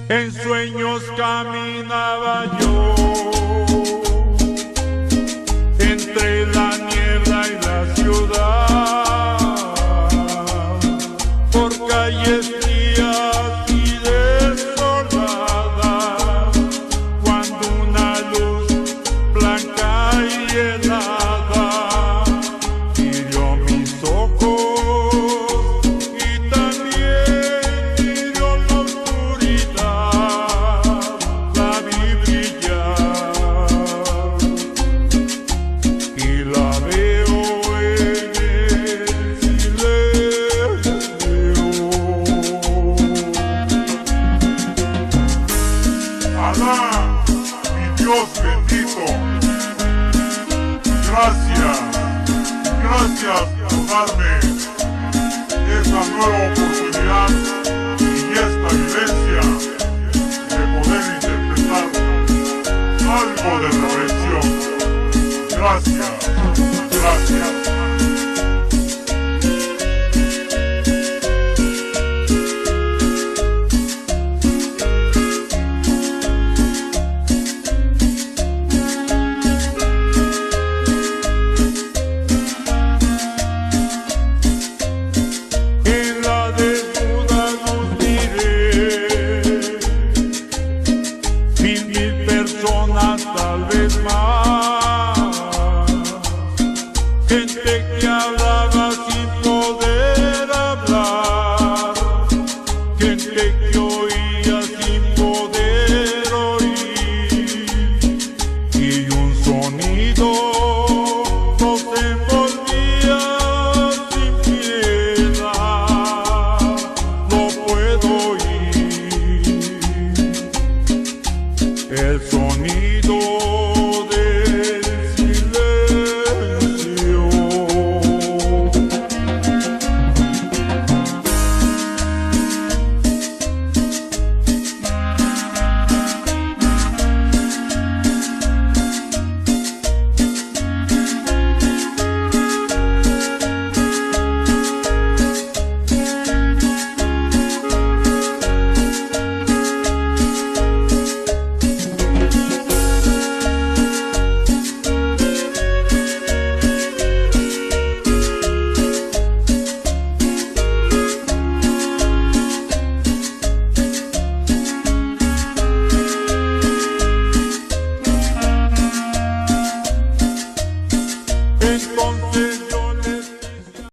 En sueños caminaba yo entre la niebla y la ciudad, por calles frías y desoladas, cuando una luz blanca y helada hirió mis ojos y también hirió la oscuridad. La vi brillar y la veo en el silencio. Alá, mi Dios bendito, gracias por darme esta nueva oportunidad y esta vivencia de poder interpretar algo de reflexión. Gracias. En la desnuda luz miré 1,000 personas, tal vez más, gente que hablaba sin